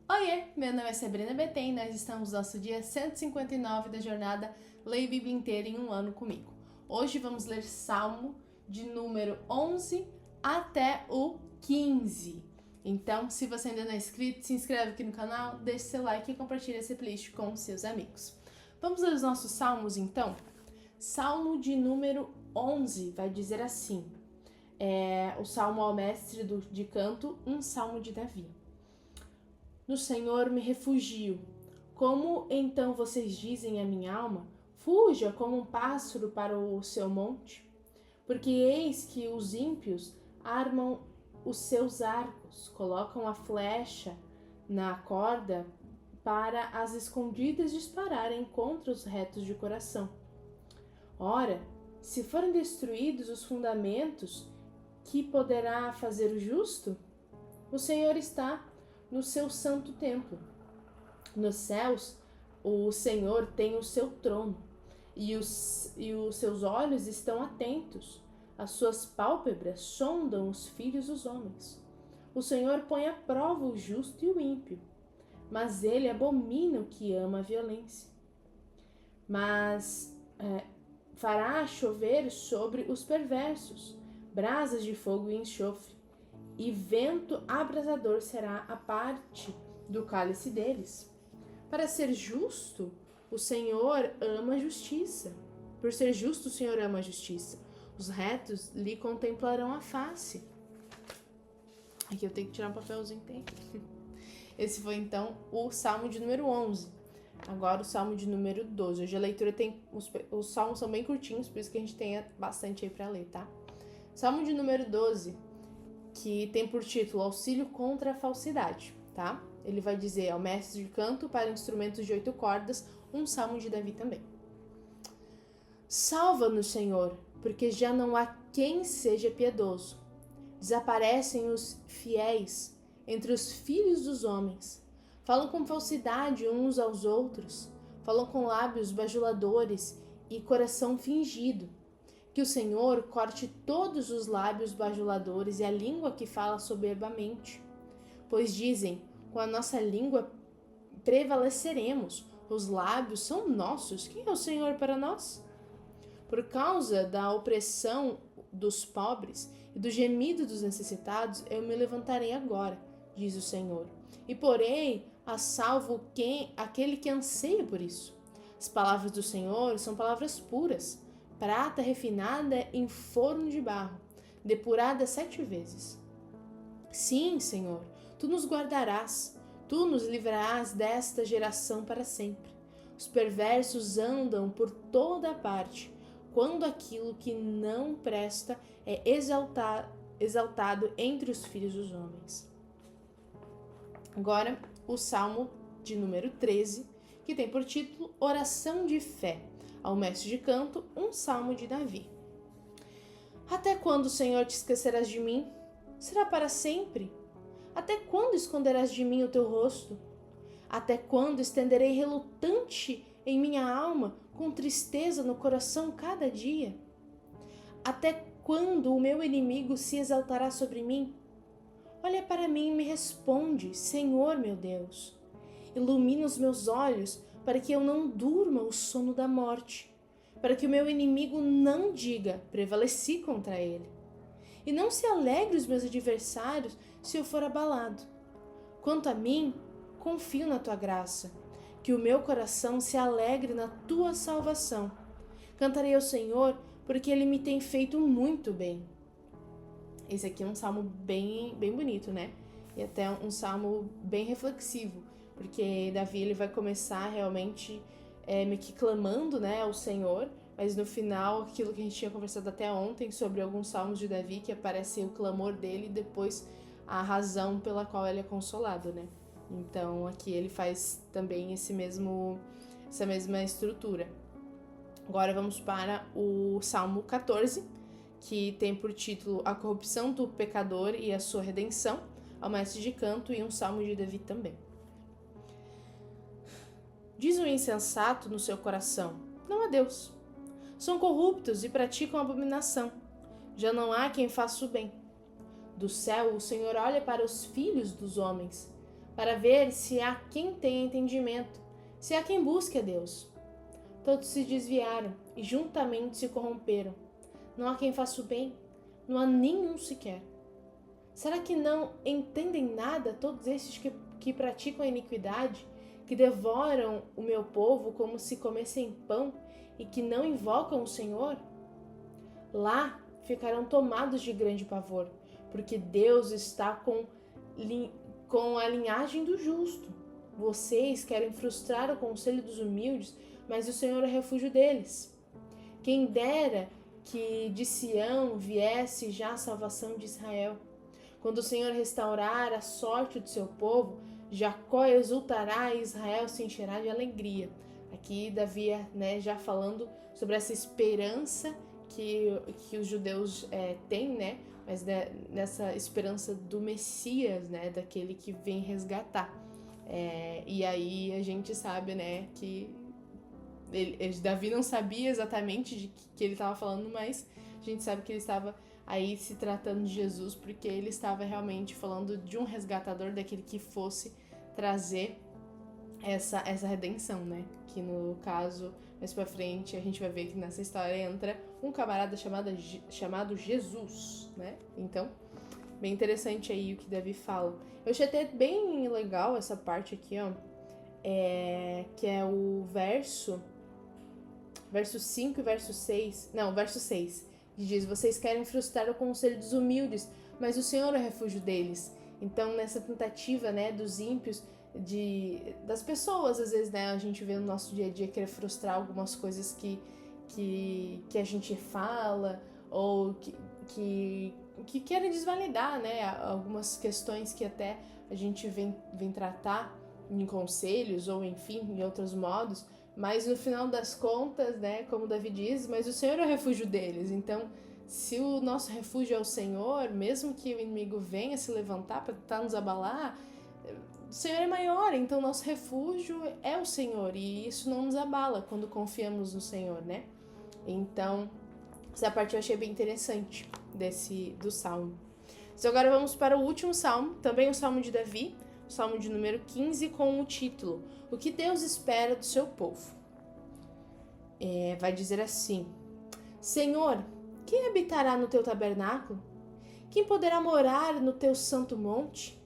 Oiê, meu nome é Sabrina Betém e nós estamos no nosso dia 159 da jornada Leia a Bíblia Inteira em um Ano Comigo. Hoje vamos ler Salmo de número 11 até o 15. Então, se você ainda não é inscrito, se inscreve aqui no canal, deixe seu like e compartilhe esse playlist com seus amigos. Vamos ler os nossos salmos então? Salmo de número 11 vai dizer assim, o salmo ao mestre de canto, um salmo de Davi. No Senhor me refugio. Como então vocês dizem a minha alma? Fuja como um pássaro para o seu monte? Porque eis que os ímpios armam os seus arcos, colocam a flecha na corda para as escondidas dispararem contra os retos de coração. Ora, se forem destruídos os fundamentos, que poderá fazer o justo? O Senhor está no seu santo templo. Nos céus, o Senhor tem o seu trono, e os seus olhos estão atentos. As suas pálpebras sondam os filhos dos homens. O Senhor põe à prova o justo e o ímpio, mas ele abomina o que ama a violência. Mas fará chover sobre os perversos brasas de fogo e enxofre, e vento abrasador será a parte do cálice deles. Para ser justo, o Senhor ama a justiça. Por ser justo, o Senhor ama a justiça. Os retos lhe contemplarão a face. Aqui eu tenho que tirar um papelzinho. Esse foi então o Salmo de número 11. Agora o Salmo de número 12. Hoje a leitura tem... Os salmos são bem curtinhos, por isso que a gente tem bastante aí para ler, tá? Salmo de número 12, que tem por título Auxílio contra a Falsidade, tá? Ele vai dizer ao mestre de canto para instrumentos de 8 cordas, um salmo de Davi também. Salva-nos, Senhor, porque já não há quem seja piedoso. Desaparecem os fiéis entre os filhos dos homens. Falam com falsidade uns aos outros, falam com lábios bajuladores e coração fingido. Que o Senhor corte todos os lábios bajuladores e a língua que fala soberbamente. Pois dizem, com a nossa língua prevaleceremos, os lábios são nossos, quem é o Senhor para nós? Por causa da opressão dos pobres e do gemido dos necessitados, eu me levantarei agora, diz o Senhor, e porei a salvo aquele que anseia por isso. As palavras do Senhor são palavras puras, prata refinada em forno de barro, depurada 7 vezes. Sim, Senhor, tu nos guardarás, tu nos livrarás desta geração para sempre. Os perversos andam por toda a parte, quando aquilo que não presta é exaltado entre os filhos dos homens. Agora, o Salmo de número 13, que tem por título Oração de Fé. Ao mestre de canto, um salmo de Davi. Até quando, Senhor, te esquecerás de mim? Será para sempre? Até quando esconderás de mim o teu rosto? Até quando estenderei relutante em minha alma, com tristeza no coração cada dia? Até quando o meu inimigo se exaltará sobre mim? Olha para mim e me responde, Senhor meu Deus. Ilumina os meus olhos, para que eu não durma o sono da morte, para que o meu inimigo não diga, prevaleci contra ele. E não se alegre os meus adversários se eu for abalado. Quanto a mim, confio na tua graça, que o meu coração se alegre na tua salvação. Cantarei ao Senhor, porque ele me tem feito muito bem. Esse aqui é um salmo bem bonito, né? E até um salmo bem reflexivo, porque Davi ele vai começar realmente meio que clamando, né, ao Senhor, mas no final, aquilo que a gente tinha conversado até ontem sobre alguns salmos de Davi, que aparece o clamor dele e depois a razão pela qual ele é consolado, né? Então aqui ele faz também essa mesma estrutura. Agora vamos para o Salmo 14, que tem por título A Corrupção do Pecador e a Sua Redenção, ao mestre de canto, e um salmo de Davi também. Diz o insensato no seu coração, não há Deus. São corruptos e praticam abominação. Já não há quem faça o bem. Do céu o Senhor olha para os filhos dos homens, para ver se há quem tenha entendimento, se há quem busque a Deus. Todos se desviaram e juntamente se corromperam. Não há quem faça o bem, não há nenhum sequer. Será que não entendem nada todos estes que praticam a iniquidade, que devoram o meu povo como se comessem pão e que não invocam o Senhor? Lá ficarão tomados de grande pavor, porque Deus está com a linhagem do justo. Vocês querem frustrar o conselho dos humildes, mas o Senhor é refúgio deles. Quem dera que de Sião viesse já a salvação de Israel. Quando o Senhor restaurar a sorte do seu povo, Jacó exultará e Israel se encherá de alegria. Aqui Davi, já falando sobre essa esperança que os judeus têm, mas nessa esperança do Messias, daquele que vem resgatar. E aí a gente sabe, que Davi não sabia exatamente de que ele estava falando, mas a gente sabe que ele estava aí se tratando de Jesus, porque ele estava realmente falando de um resgatador, daquele que fosse trazer essa redenção, que no caso, mais pra frente, a gente vai ver que nessa história entra um camarada chamado Jesus, Então, bem interessante aí o que Davi fala. Eu achei até bem legal essa parte aqui, que é o verso 5 e verso 6, verso 6, que diz: vocês querem frustrar o conselho dos humildes, mas o Senhor é o refúgio deles. Então, nessa tentativa, dos ímpios, das pessoas, às vezes, a gente vê no nosso dia a dia querer frustrar algumas coisas que a gente fala, ou que querem desvalidar, algumas questões que até a gente vem tratar em conselhos, ou enfim, em outros modos, mas no final das contas, como Davi diz, mas o Senhor é o refúgio deles. Então, se o nosso refúgio é o Senhor, mesmo que o inimigo venha se levantar para tentar nos abalar, o Senhor é maior, então nosso refúgio é o Senhor, e isso não nos abala quando confiamos no Senhor, Então, essa parte eu achei bem interessante do Salmo. Então agora vamos para o último Salmo, também o Salmo de Davi, o Salmo de número 15, com o título: O que Deus espera do seu povo. Vai dizer assim: Senhor, quem habitará no teu tabernáculo? Quem poderá morar no teu santo monte?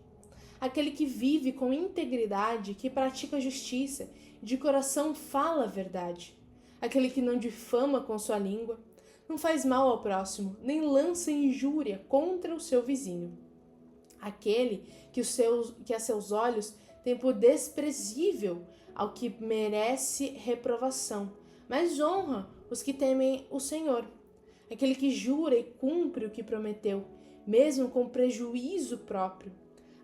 Aquele que vive com integridade, que pratica justiça, de coração fala a verdade. Aquele que não difama com sua língua, não faz mal ao próximo, nem lança injúria contra o seu vizinho. Aquele que a seus olhos tem por desprezível ao que merece reprovação, mas honra os que temem o Senhor. Aquele que jura e cumpre o que prometeu, mesmo com prejuízo próprio.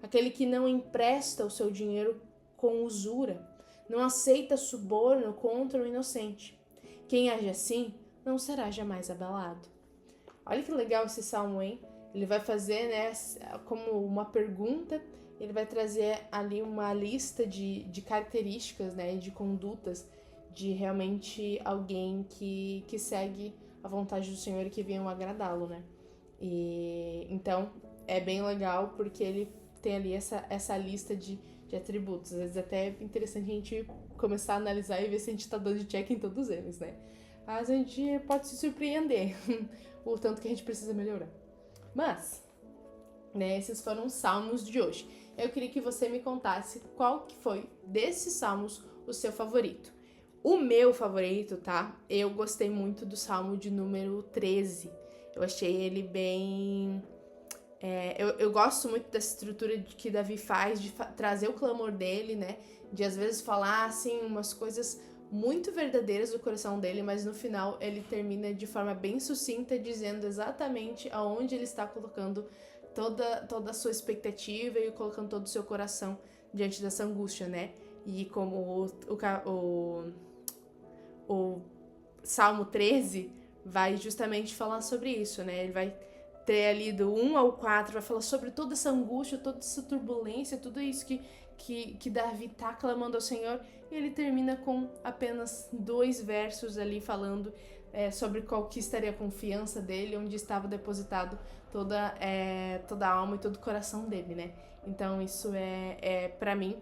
Aquele que não empresta o seu dinheiro com usura, não aceita suborno contra o inocente. Quem age assim não será jamais abalado. Olha que legal esse salmo, hein? Ele vai fazer, como uma pergunta, ele vai trazer ali uma lista de características, e de condutas de realmente alguém que segue a vontade do Senhor e que venham agradá-lo, E então é bem legal porque ele tem ali essa lista de atributos. Às vezes até é interessante a gente começar a analisar e ver se a gente tá dando check em todos eles, Mas a gente pode se surpreender o tanto que a gente precisa melhorar. Mas, esses foram os salmos de hoje. Eu queria que você me contasse qual que foi desses salmos o seu favorito. O meu favorito, Eu gostei muito do salmo de número 13. Eu achei ele bem... Eu gosto muito dessa estrutura que Davi faz, de trazer o clamor dele, De às vezes falar, assim, umas coisas muito verdadeiras do coração dele, mas no final ele termina de forma bem sucinta, dizendo exatamente aonde ele está colocando toda a sua expectativa e colocando todo o seu coração diante dessa angústia, E como o Salmo 13 vai justamente falar sobre isso, Ele vai ter ali do 1 ao 4, vai falar sobre toda essa angústia, toda essa turbulência, tudo isso que Davi tá clamando ao Senhor, e ele termina com apenas 2 versos ali falando sobre qual que estaria a confiança dele, onde estava depositado toda a alma e todo o coração dele, né? Então isso pra mim,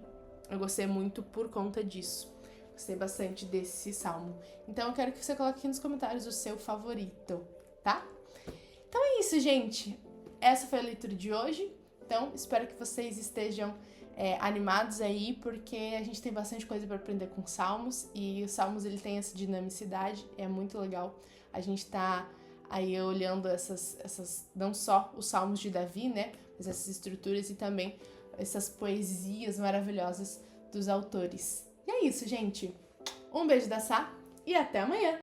eu gostei muito por conta disso. Gostei bastante desse salmo. Então eu quero que você coloque aqui nos comentários o seu favorito, tá? Então é isso, gente. Essa foi a leitura de hoje. Então espero que vocês estejam animados aí, porque a gente tem bastante coisa para aprender com salmos, e os salmos ele tem essa dinamicidade, é muito legal. A gente tá aí olhando essas não só os salmos de Davi, né, mas essas estruturas e também essas poesias maravilhosas dos autores. E é isso, gente. Um beijo da Sá e até amanhã!